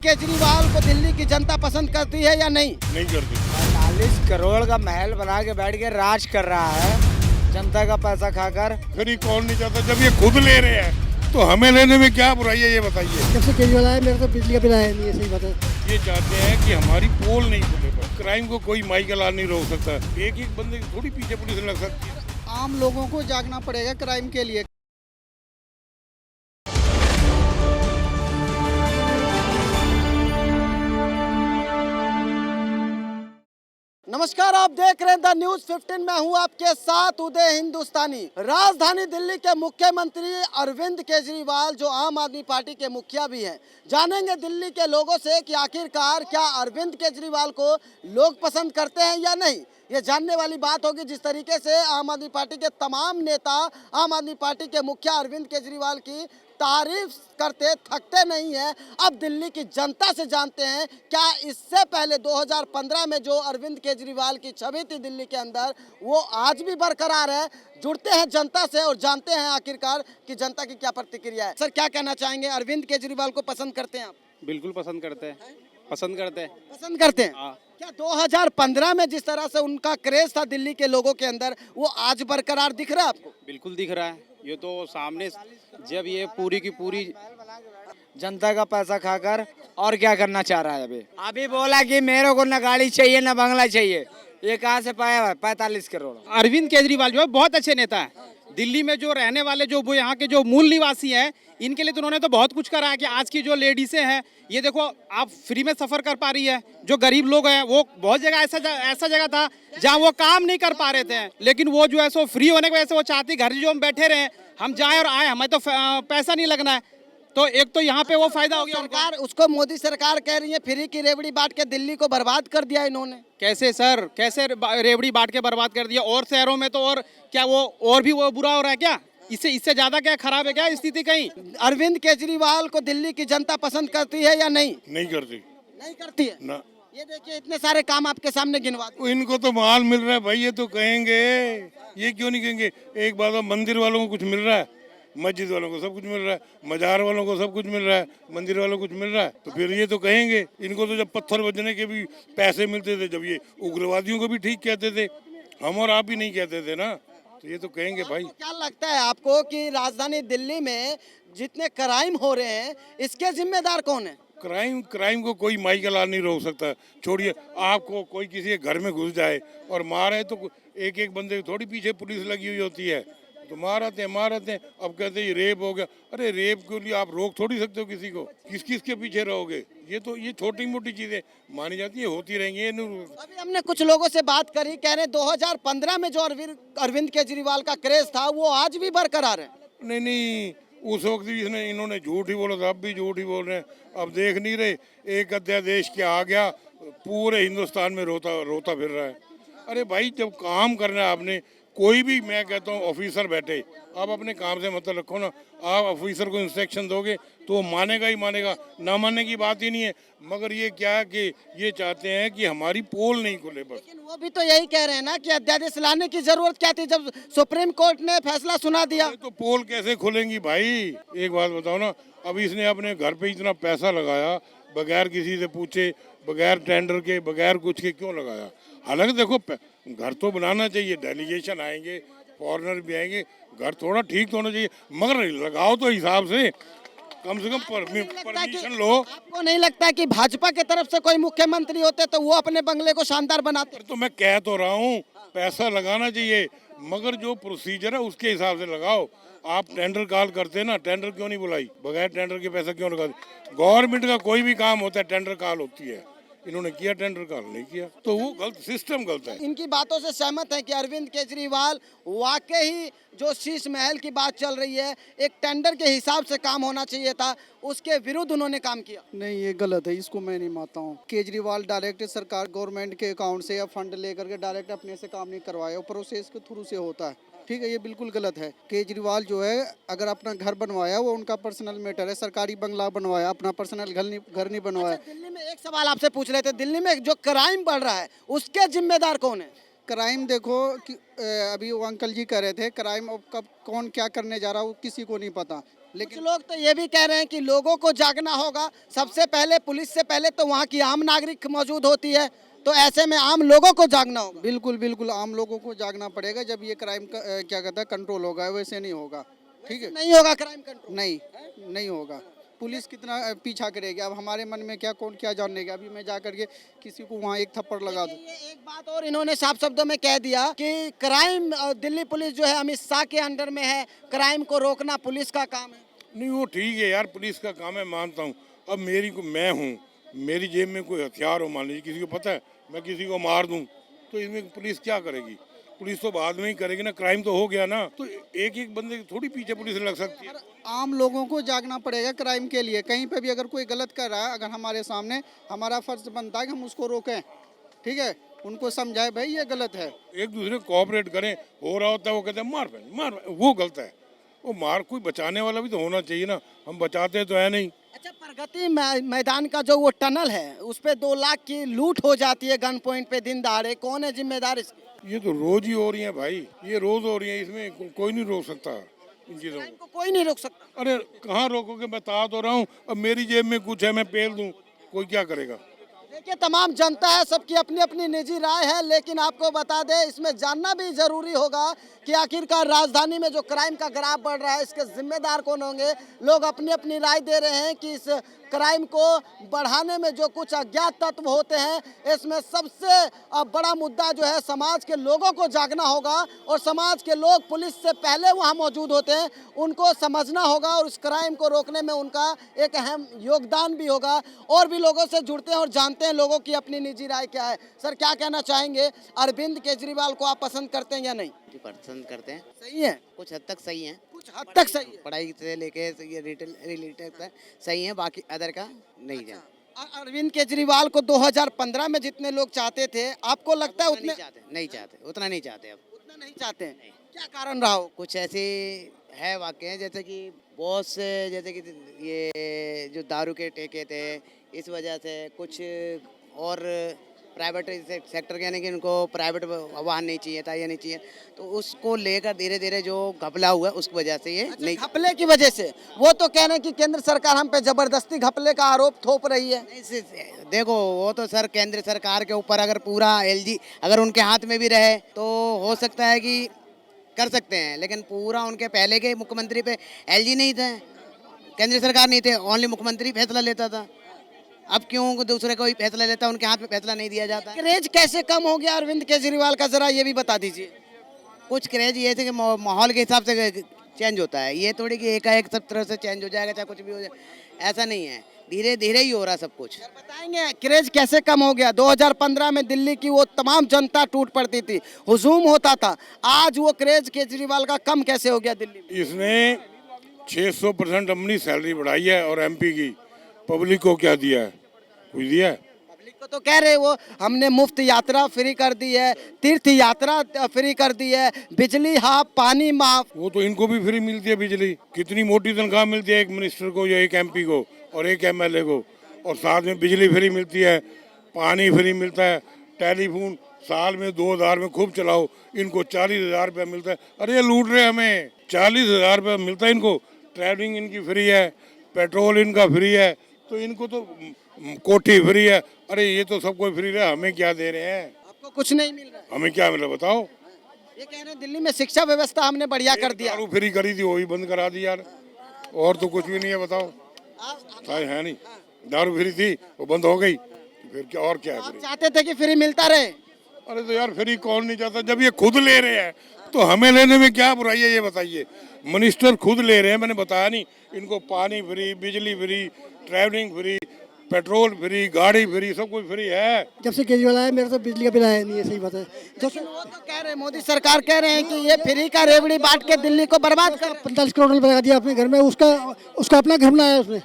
केजरीवाल को दिल्ली की जनता पसंद करती है या नहीं? नहीं करती। 40 करोड़ का महल बना के बैठ के राज कर रहा है जनता का पैसा खाकर। फिर ये कौन नहीं चाहता? जब ये खुद ले रहे हैं तो हमें लेने में क्या बुराई है, ये बताइए। जब से केजरीवाल आया मेरे तो बिजली का बिल आया नहीं है, सही बात है। ये चाहते हैं कि हमारी पोल नहीं खुले पर क्राइम को कोई माई का लाल नहीं रोक सकता। एक एक बंदे की थोड़ी पीछे पुलिस लग सकती है। आम लोगों को जागना पड़ेगा क्राइम के लिए। नमस्कार, आप देख रहे हैं द न्यूज 15। मैं हूं आपके साथ उदय हिंदुस्तानी। राजधानी दिल्ली के मुख्यमंत्री अरविंद केजरीवाल जो आम आदमी पार्टी के मुखिया भी हैं, जानेंगे दिल्ली के लोगों से कि आखिरकार क्या अरविंद केजरीवाल को लोग पसंद करते हैं या नहीं। ये जानने वाली बात होगी। जिस तरीके से आम आदमी पार्टी के तमाम नेता आम आदमी पार्टी के मुखिया अरविंद केजरीवाल की तारीफ करते थकते नहीं हैं, अब दिल्ली की जनता से जानते हैं क्या इससे पहले 2015 में जो अरविंद केजरीवाल की छवि थी दिल्ली के अंदर, वो आज भी बरकरार है। जुड़ते हैं जनता से और जानते हैं आखिरकार कि जनता की क्या प्रतिक्रिया है। सर, क्या कहना चाहेंगे? अरविंद केजरीवाल को पसंद करते हैं आप? बिल्कुल पसंद करते हैं, पसंद करते हैं। पसंद करते हैं। हाँ। क्या 2015 में जिस तरह से उनका क्रेज था दिल्ली के लोगों के अंदर, वो आज बरकरार दिख रहा है आपको? बिल्कुल दिख रहा है। ये तो सामने जब ये पूरी की पूरी जनता का पैसा खाकर और क्या करना चाह रहा है। अभी बोला कि मेरे को न गाड़ी चाहिए न बंगला चाहिए। ये कहाँ से पाया है 45 करोड़? अरविंद केजरीवाल जो है बहुत अच्छे नेता है। दिल्ली में जो रहने वाले जो वो यहाँ के जो मूल निवासी हैं, इनके लिए तो उन्होंने तो बहुत कुछ करा है कि आज की जो लेडीसें हैं, ये देखो आप फ्री में सफर कर पा रही है। जो गरीब लोग हैं, वो बहुत जगह ऐसा जगह था जहाँ वो काम नहीं कर पा रहे थे, लेकिन वो जो है सो फ्री होने की वजह से वो चाहती घर जो हम बैठे रहे, हम जाएं और आए, हमें तो पैसा नहीं लगना है। तो एक तो यहाँ पे वो फायदा हो गया। सरकार उसको मोदी सरकार कह रही है फ्री की रेवड़ी बांट के दिल्ली को बर्बाद कर दिया इन्होंने। कैसे सर, कैसे रेवड़ी बांट के बर्बाद कर दिया? और शहरों में तो और क्या वो और भी वो बुरा हो रहा है क्या? इससे ज्यादा क्या खराब है क्या स्थिति कहीं? अरविंद केजरीवाल को दिल्ली की जनता पसंद करती है या नहीं? नहीं करती। नहीं करती है ना। ये देखिए इतने सारे काम आपके सामने गिनवा दिए। इनको तो माल मिल रहा है भाई, ये तो कहेंगे। ये क्यों नहीं कहेंगे? एक बात है, मंदिर वालों को कुछ मिल रहा है, मस्जिद वालों को सब कुछ मिल रहा है, मजार वालों को सब कुछ मिल रहा है, मंदिर वालों को कुछ मिल रहा है, तो फिर ये तो कहेंगे। इनको तो जब पत्थर बजने के भी पैसे मिलते थे, जब ये उग्रवादियों को भी ठीक कहते थे, हम और आप ही नहीं कहते थे ना, तो ये तो कहेंगे भाई। क्या लगता है आपको कि राजधानी दिल्ली में जितने क्राइम हो रहे हैं, इसके जिम्मेदार कौन है? क्राइम को कोई माई का लाल नहीं रोक सकता। छोड़िए, आपको कोई किसी के घर में घुस जाए और मारे तो एक एक बंदे थोड़ी पीछे पुलिस लगी हुई होती है, तो मार आते हैं। अब कहते हैं ये रेप हो गया। अरे रेप के लिए आप रोक थोड़ी सकते हो किसी को। किस के पीछे रहोगे? ये छोटी मोटी चीजें मानी जाती है, होती रहेंगी। अभी हमने कुछ लोगों से बात करी, कह रहे 2015 में जो अरविंद केजरीवाल का क्रेज था वो आज भी बरकरार है। नहीं, उस वक्त भी इन्होंने झूठ ही बोला था, अब भी झूठ ही बोल रहे हैं। अब देख नहीं रहे, एक अध्यादेश क्या आ गया, पूरे हिंदुस्तान में रोता फिर रहा है। अरे भाई, जब काम करना है आपने, कोई भी, मैं कहता हूँ ऑफिसर बैठे, आप अपने काम से मतलब रखो ना। आप ऑफिसर को इंस्ट्रक्शन दोगे तो वो मानेगा ही मानेगा, ना मानने की बात ही नहीं है। मगर ये क्या है कि ये चाहते हैं कि हमारी पोल नहीं खुले बस। लेकिन वो भी तो यही कह रहे हैं ना कि अध्यादेश लाने की जरूरत क्या थी जब सुप्रीम कोर्ट ने फैसला सुना दिया। तो पोल कैसे खुलेंगी भाई? एक बात बताओ ना, अब इसने अपने घर पे इतना पैसा लगाया, बगैर किसी से पूछे, बगैर टेंडर के, बगैर कुछ के क्यों लगाया? हालांकि देखो, घर तो बनाना चाहिए, डेलीगेशन आएंगे, फॉरेनर भी आएंगे, घर थोड़ा ठीक तो होना चाहिए, मगर लगाओ तो हिसाब से, कम से कम परमिशन लो। आपको नहीं लगता कि भाजपा की तरफ से कोई मुख्यमंत्री होते तो वो अपने बंगले को शानदार बनाते? तो मैं कह तो रहा हूँ, पैसा लगाना चाहिए, मगर जो प्रोसीजर है उसके हिसाब से लगाओ। आप टेंडर कॉल करते हैं ना, टेंडर क्यों नहीं बुलाई? बगैर टेंडर के पैसा क्यों लगा? गवर्नमेंट का कोई भी काम होता है टेंडर कॉल होती है। इन्होंने किया टेंडर कॉल? नहीं किया, तो वो गलत, सिस्टम गलत है। इनकी बातों से सहमत है कि अरविंद केजरीवाल वाकई जो शीश महल की बात चल रही है, एक टेंडर के हिसाब से काम होना चाहिए था, उसके विरुद्ध उन्होंने काम किया। नहीं, ये गलत है, इसको मैं नहीं मानता हूँ। केजरीवाल डायरेक्ट सरकार गवर्नमेंट के अकाउंट से या फंड लेकर के डायरेक्ट अपने से काम नहीं करवाया, प्रोसेस के थ्रू से होता है। ठीक है, ये बिल्कुल गलत है। केजरीवाल जो है, अगर अपना घर बनवाया वो उनका पर्सनल मैटर है। सरकारी बंगला बनवाया, अपना पर्सनल घर नहीं बनवाया। दिल्ली में एक सवाल आपसे पूछ रहे थे, दिल्ली में जो क्राइम बढ़ रहा है उसके जिम्मेदार कौन है? क्राइम देखो कि अभी वो अंकल जी कह रहे थे, क्राइम अब कब कौन क्या करने जा रहा है वो किसी को नहीं पता। कुछ लोग तो ये भी कह रहे हैं कि लोगों को जागना होगा, सबसे पहले पुलिस से पहले तो वहाँ की आम नागरिक मौजूद होती है, तो ऐसे में आम लोगों को जागना होगा। बिल्कुल बिल्कुल आम लोगों को जागना पड़ेगा, जब ये क्राइम का क्या कहता है कंट्रोल होगा, वैसे नहीं होगा। ठीक है, नहीं होगा क्राइम कंट्रोल। नहीं होगा। पुलिस कितना पीछा करेगी, अब हमारे मन में क्या कौन क्या जानने का। अभी मैं जा करके किसी को वहाँ एक थप्पड़ लगा दूँ। ये एक बात और इन्होंने साफ शब्दों में कह दिया कि क्राइम दिल्ली पुलिस जो है अमित शाह के अंडर में है, क्राइम को रोकना पुलिस का काम है। नहीं वो ठीक है यार, पुलिस का काम है, मानता हूँ। अब मैं हूँ, मेरी जेब में कोई हथियार हो, मान लीजिए किसी को पता है मैं किसी को मार दूँ, तो इसमें पुलिस क्या करेगी? पुलिस तो बाद में ही करेगी ना, क्राइम तो हो गया ना। तो एक एक बंदे की थोड़ी पीछे पुलिस लग सकती है। आम लोगों को जागना पड़ेगा क्राइम के लिए। कहीं पे भी अगर कोई गलत कर रहा है, अगर हमारे सामने, हमारा फर्ज बनता है कि हम उसको रोकें। ठीक है, उनको समझाए भाई ये गलत है। एक दूसरे को कोऑपरेट करें, हो रहा होता है वो कहते हैं मार, वो गलत है। वो मार कोई बचाने वाला भी तो होना चाहिए ना, हम बचाते तो है नहीं। अच्छा, प्रगति मैदान का जो वो टनल है उस पे 2 लाख की लूट हो जाती है गन पॉइंट पे दिन दहाड़े, कौन है जिम्मेदार इसकी? ये तो रोज ही हो रही है भाई, ये रोज हो रही है, इसमें कोई नहीं रोक सकता इन चीजों क्राइम को। को कोई नहीं रोक सकता। अरे कहाँ रोकोगे, बता तो रहा हूँ। अब मेरी जेब में कुछ है, मैं पेल दूँ, कोई क्या करेगा? देखिए, तमाम जनता है, सबकी अपनी अपनी निजी राय है, लेकिन आपको बता दें इसमें जानना भी जरूरी होगा कि आखिरकार राजधानी में जो क्राइम का ग्राफ बढ़ रहा है इसके जिम्मेदार कौन होंगे। लोग अपनी अपनी राय दे रहे हैं कि इस क्राइम को बढ़ाने में जो कुछ अज्ञात तत्व होते हैं, इसमें सबसे बड़ा मुद्दा जो है समाज के लोगों को जागना होगा, और समाज के लोग पुलिस से पहले वहाँ मौजूद होते हैं, उनको समझना होगा और इस क्राइम को रोकने में उनका एक अहम योगदान भी होगा। और भी लोगों से जुड़ते हैं और जानते हैं लोगों की अपनी निजी राय क्या है। सर, क्या कहना चाहेंगे, अरविंद केजरीवाल को आप पसंद करते हैं या नहीं? पसंद करते हैं, सही है, कुछ हद तक सही है, कुछ हद तक सही है। पढ़ाई से लेके ये रिलेटेड तक सही है, बाकी अदर का नहीं है। अरविंद केजरीवाल को 2015 में जितने लोग चाहते थे, आपको लगता है उतने नहीं चाहते, उतना नहीं चाहते। अब उतना नहीं चाहते हैं? क्या कारण रहा हो? कुछ ऐसे है वाकई, जैसे कि बहुत से, जैसे कि ये जो दारू के ठेके थे, इस वजह से कुछ और प्राइवेट सेक्टर के, यानी कि उनको प्राइवेट वाहन नहीं चाहिए था, ये नहीं चाहिए, तो उसको लेकर धीरे धीरे जो घपला हुआ उस वजह से ये नहीं। घपले की वजह से वो तो कह रहे हैं कि केंद्र सरकार हम पे जबरदस्ती घपले का आरोप थोप रही है। देखो, वो तो सर केंद्र सरकार के ऊपर, अगर पूरा एलजी अगर उनके हाथ में भी रहे तो हो सकता है कि कर सकते हैं, लेकिन पूरा उनके पहले के मुख्यमंत्री पे एलजी नहीं थे, केंद्र सरकार नहीं थे, ओनली मुख्यमंत्री फैसला लेता था। अब क्यों दूसरे कोई फैसला लेता है, उनके हाथ में फैसला नहीं दिया जाता? क्रेज कैसे कम हो गया अरविंद केजरीवाल का, जरा ये भी बता दीजिए। कुछ क्रेज ये थे कि माहौल के हिसाब से चेंज होता है, ये थोड़ी कि एकाएक सब तरह से चेंज हो जाएगा, चाहे कुछ भी हो जाए, ऐसा नहीं है, धीरे धीरे ही हो रहा सब कुछ। बताएंगे क्रेज कैसे कम हो गया? 2015 में दिल्ली की वो तमाम जनता टूट पड़ती थी, हुजूम होता था, आज वो क्रेज केजरीवाल का कम कैसे हो गया दिल्ली में? इसने 600% अपनी सैलरी बढ़ाई है, और एमपी की पब्लिक को क्या दिया है? कुछ दिया है? पब्लिक को तो कह रहे वो हमने मुफ्त यात्रा फ्री कर दी है, तीर्थ यात्रा फ्री कर दी है, बिजली हाफ, पानी माफ। वो तो इनको भी फ्री मिलती है बिजली। कितनी मोटी तनख्वाह मिलती है एक मिनिस्टर को, या एक एमपी को, और एक एमएलए को, और साथ में बिजली फ्री मिलती है, पानी फ्री मिलता है, टेलीफोन साल में 2000 में खूब चलाओ, इनको 40,000 रुपया मिलता है। अरे ये लूट रहे हमें, 40,000 रुपया मिलता है इनको, ट्रैवलिंग इनकी फ्री है, पेट्रोल इनका फ्री है, तो इनको तो कोठी फ्री है। अरे ये तो सब कोई फ्री है, हमें क्या दे रहे हैं? आपको कुछ नहीं मिल रहा है? हमें क्या मिला बताओ? ये कह रहे हैं दिल्ली में शिक्षा व्यवस्था हमने बढ़िया कर दिया। दारू फ्री करी थी, वो भी बंद करा दी यार, और तो कुछ भी नहीं है, बताओ। है नहीं, दारू फ्री थी वो बंद हो गई, फिर क्या और क्या है? आप चाहते थे कि फ्री मिलता रहे? अरे तो यार फ्री कौन नहीं चाहता, जब ये खुद ले रहे हैं तो हमें लेने में क्या बुराई है, ये बताइए। मिनिस्टर खुद ले रहे हैं, मैंने बताया नहीं, इनको पानी फ्री, बिजली free, travelling free, petrol free, गाड़ी फ्री, सब कुछ फ्री है। जब से केजरीवाल आया मेरा तो बिजली का बिल आया नहीं है, सही बात है। लेकिन वो तो कह रहे हैं, मोदी सरकार कह रहे हैं कि ये फ्री का रेवड़ी बांट के दिल्ली को बर्बाद कर। 45 करोड़ लगा दिया अपने घर में, उसका अपना घर बनाया, उसने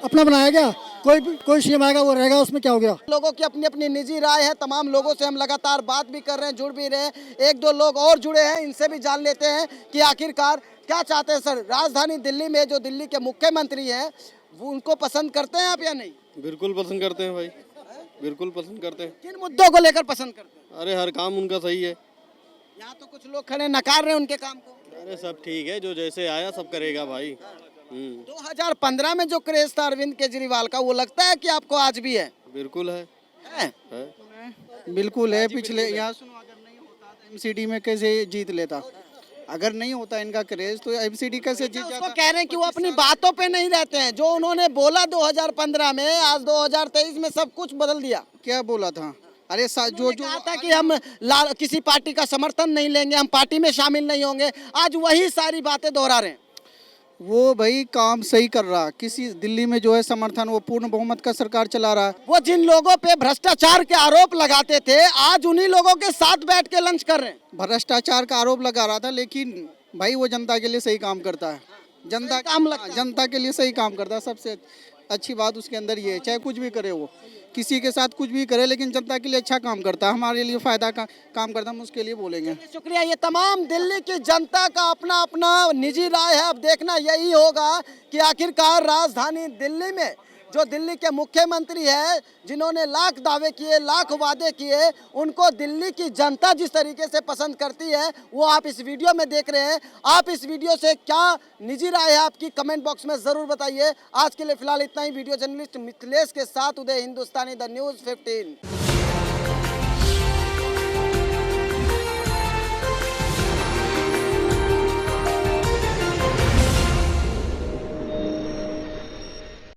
अपना बनाया क्या? कोई सीएम आएगा वो रहेगा, उसमें क्या हो गया? लोगों की अपनी अपनी निजी राय है, तमाम लोगों से हम लगातार बात भी कर रहे हैं, जुड़ भी रहे हैं, एक दो लोग और जुड़े हैं, इनसे भी जान लेते हैं कि आखिरकार क्या चाहते हैं। सर, राजधानी दिल्ली में जो दिल्ली के मुख्यमंत्री हैं वो उनको पसंद करते हैं आप या नहीं? बिल्कुल पसंद करते हैं भाई, बिल्कुल पसंद करते हैं। किन मुद्दों को लेकर पसंद करते हैं? अरे हर काम उनका सही है। यहाँ तो कुछ लोग खड़े नकार रहे हैं उनके काम को। अरे सब ठीक है, जो जैसे आया सब करेगा भाई। हम्म, 2015 में जो क्रेज था अरविंद केजरीवाल का, वो लगता है कि आपको आज भी है? बिल्कुल है है? बिल्कुल है। पिछले यहाँ सुनो, अगर नहीं होता तो एमसीडी में कैसे जीत लेता? अगर नहीं होता इनका क्रेज तो एमसीडी कैसे जीत उसको जाता? कह रहे हैं कि वो अपनी बातों पे नहीं रहते हैं। जो उन्होंने बोला 2015 में, आज 2023 में सब कुछ बदल दिया। क्या बोला था? अरे जो जो कहा था कि हम किसी पार्टी का समर्थन नहीं लेंगे, हम पार्टी में शामिल नहीं होंगे। आज वही सारी बातें दोहरा रहे हैं। वो भाई काम सही कर रहा। किसी दिल्ली में जो है समर्थन, वो पूर्ण बहुमत का सरकार चला रहा है। वो जिन लोगों पे भ्रष्टाचार के आरोप लगाते थे, आज उन्हीं लोगों के साथ बैठ के लंच कर रहे हैं। भ्रष्टाचार का आरोप लगा रहा था, लेकिन भाई वो जनता के लिए सही काम करता है। जनता के लिए सही काम करता है। सबसे अच्छी बात उसके अंदर ये है, चाहे कुछ भी करे, वो किसी के साथ कुछ भी करे, लेकिन जनता के लिए अच्छा काम करता है, हमारे लिए फायदा का काम करता है, हम उसके लिए बोलेंगे। शुक्रिया। ये तमाम दिल्ली की जनता का अपना अपना निजी राय है। अब देखना यही होगा कि आखिरकार राजधानी दिल्ली में जो दिल्ली के मुख्यमंत्री है, जिन्होंने लाख दावे किए, लाख वादे किए, उनको दिल्ली की जनता जिस तरीके से पसंद करती है, वो आप इस वीडियो में देख रहे हैं। आप इस वीडियो से क्या निजी राय है आपकी, कमेंट बॉक्स में ज़रूर बताइए। आज के लिए फिलहाल इतना ही। वीडियो जर्नलिस्ट मिथिलेश के साथ उदय हिंदुस्तानी, द न्यूज़ 15।